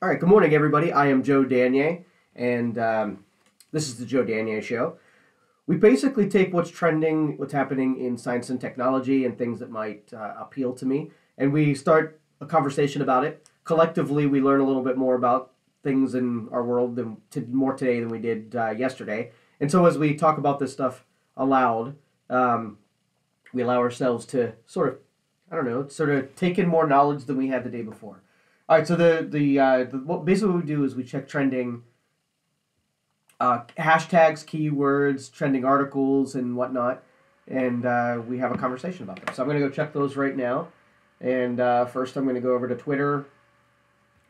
All right, good morning, everybody. I am Joe Danier, and this is the Joe Danier Show. We basically take what's trending, what's happening in science and technology, and things that might appeal to me, and we start a conversation about it. Collectively, we learn a little bit more about things in our world more today than we did yesterday. And so, as we talk about this stuff aloud, we allow ourselves to I don't know, sort of take in more knowledge than we had the day before. All right, so basically what we do is we check trending hashtags, keywords, trending articles, and whatnot, and we have a conversation about them. So I'm going to go check those right now. And first, I'm going to go over to Twitter.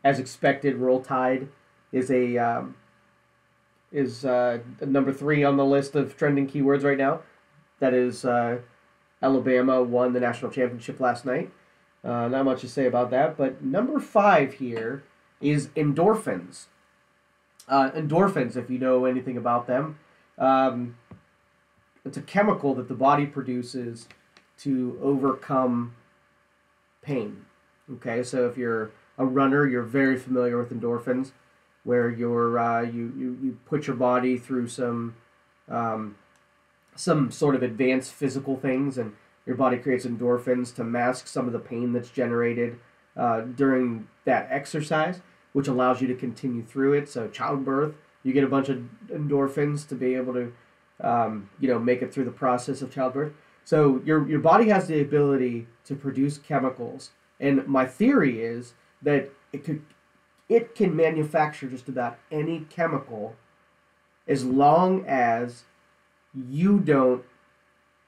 As expected, Roll Tide is number 3 on the list of trending keywords right now. That is Alabama won the national championship last night. Not much to say about that, but number 5 here is endorphins. Endorphins, if you know anything about them, it's a chemical that the body produces to overcome pain. Okay, so if you're a runner, you're very familiar with endorphins, where you put your body through some sort of advanced physical things, and your body creates endorphins to mask some of the pain that's generated during that exercise, which allows you to continue through it. So childbirth, you get a bunch of endorphins to be able to make it through the process of childbirth. So your body has the ability to produce chemicals, and my theory is that it can manufacture just about any chemical as long as you don't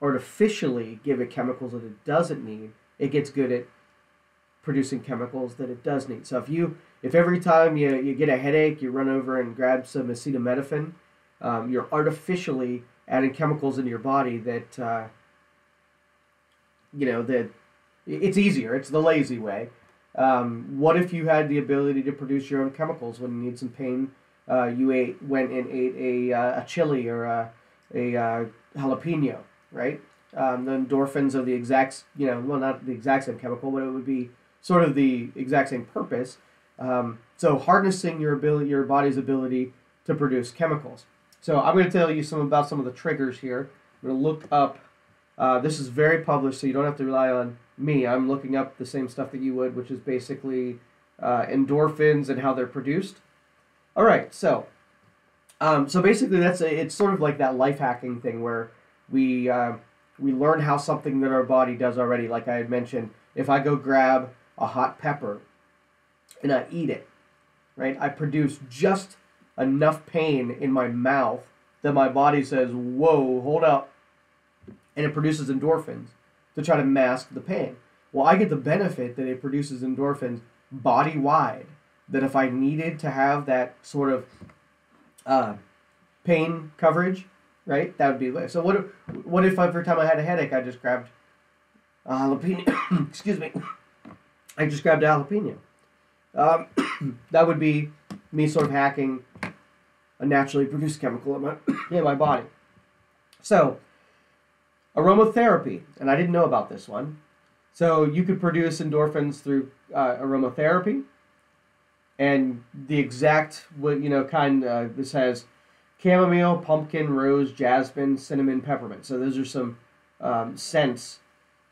artificially give it chemicals that it doesn't need. It gets good at producing chemicals that it does need. So if every time you get a headache, you run over and grab some acetaminophen, you're artificially adding chemicals into your body that that it's easier. It's the lazy way. What if you had the ability to produce your own chemicals when you need some pain? You went and ate a chili or a jalapeno, right? The endorphins are the exact, well, not the exact same chemical, but it would be sort of the exact same purpose. So harnessing your body's ability to produce chemicals. So I'm going to tell you about some of the triggers here. I'm going to look up. This is very published, so you don't have to rely on me. I'm looking up the same stuff that you would, which is basically endorphins and how they're produced. All right, so basically it's sort of like that life hacking thing where we learn how something that our body does already. Like I had mentioned, if I go grab a hot pepper and I eat it, right, I produce just enough pain in my mouth that my body says, whoa, hold up, and it produces endorphins to try to mask the pain. Well, I get the benefit that it produces endorphins body-wide, that if I needed to have that sort of pain coverage, right, that would be so what if every time I had a headache I just grabbed a jalapeno excuse me, I just grabbed a jalapeno? That would be me sort of hacking a naturally produced chemical in my body. So aromatherapy, and I didn't know about this one. So you could produce endorphins through aromatherapy, and the exact this has chamomile, pumpkin, rose, jasmine, cinnamon, peppermint. So those are some scents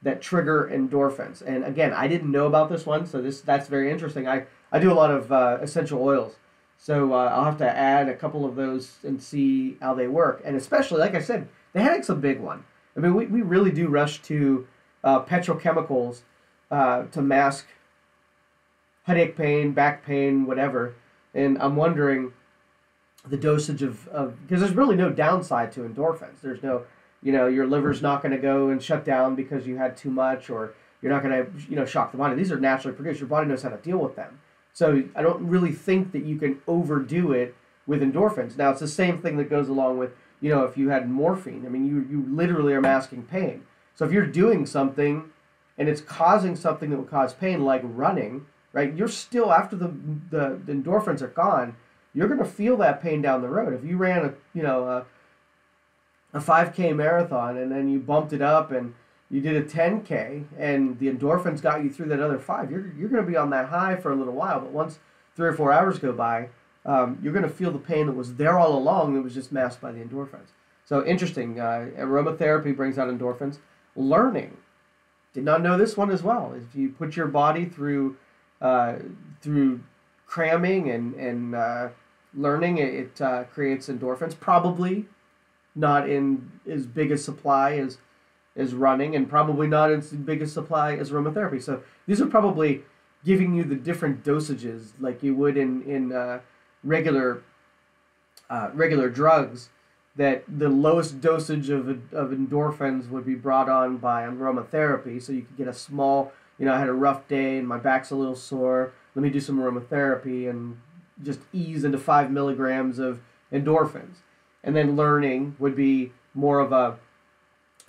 that trigger endorphins. And again, I didn't know about this one, so that's very interesting. I do a lot of essential oils, so I'll have to add a couple of those and see how they work. And especially, like I said, the headache's a big one. I mean, we really do rush to petrochemicals to mask headache pain, back pain, whatever. And I'm wondering the dosage of because there's really no downside to endorphins. There's no, your liver's not going to go and shut down because you had too much, or you're not going to, shock the body. These are naturally produced. Your body knows how to deal with them. So I don't really think that you can overdo it with endorphins. Now, it's the same thing that goes along with, if you had morphine. I mean, you literally are masking pain. So if you're doing something and it's causing something that would cause pain, like running, right, you're still, after the endorphins are gone, you're going to feel that pain down the road. If you ran a 5K marathon and then you bumped it up and you did a 10K and the endorphins got you through that other 5, you're going to be on that high for a little while. But once 3 or 4 hours go by, you're going to feel the pain that was there all along. It was just masked by the endorphins. So interesting. Aromatherapy brings out endorphins. Learning. Did not know this one as well. If you put your body through cramming and learning, it creates endorphins. Probably not in as big a supply as running, and probably not as big a supply as aromatherapy. So these are probably giving you the different dosages like you would in regular drugs. That the lowest dosage of endorphins would be brought on by aromatherapy. So you could get a small, I had a rough day and my back's a little sore. Let me do some aromatherapy and just ease into 5 milligrams of endorphins. And then learning would be more of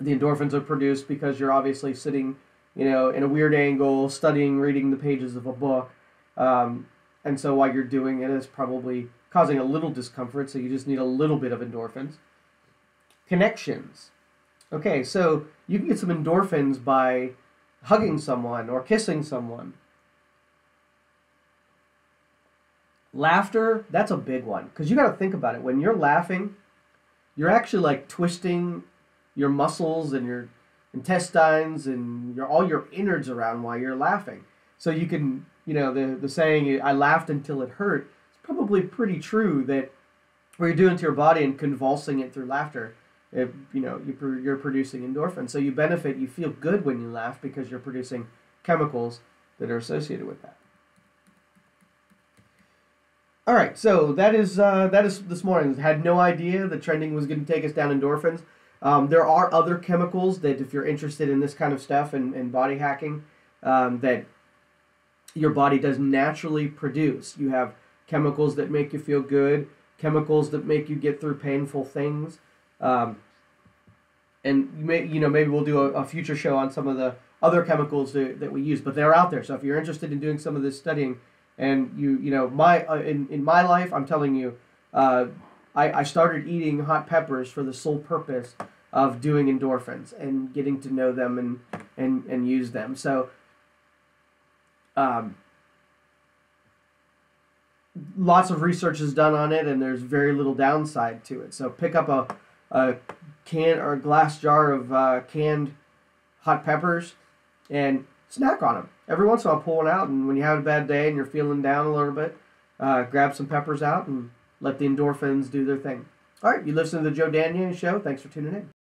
the endorphins are produced because you're obviously sitting, in a weird angle, studying, reading the pages of a book. And so while you're doing it, it's probably causing a little discomfort, so you just need a little bit of endorphins. Connections. Okay, so you can get some endorphins by hugging someone or kissing someone. Laughter, that's a big one, because you got to think about it. When you're laughing, you're actually like twisting your muscles and your intestines and all your innards around while you're laughing. So you can, the saying, I laughed until it hurt, probably pretty true that what you're doing to your body and convulsing it through laughter, you're producing endorphins. So you benefit, you feel good when you laugh because you're producing chemicals that are associated with that. All right, so that is this morning. Had no idea the trending was going to take us down endorphins. There are other chemicals that, if you're interested in this kind of stuff and body hacking, that your body does naturally produce. You have chemicals that make you feel good, chemicals that make you get through painful things, and maybe we'll do a future show on some of the other chemicals that we use, but they're out there. So if you're interested in doing some of this studying, and in my life, I'm telling you, I started eating hot peppers for the sole purpose of doing endorphins and getting to know them and use them. So. Lots of research is done on it, and there's very little downside to it. So pick up a can or a glass jar of canned hot peppers and snack on them. Every once in a while, pull one out, and when you have a bad day and you're feeling down a little bit, grab some peppers out and let the endorphins do their thing. All right, you listen to the Joe Daniel Show. Thanks for tuning in.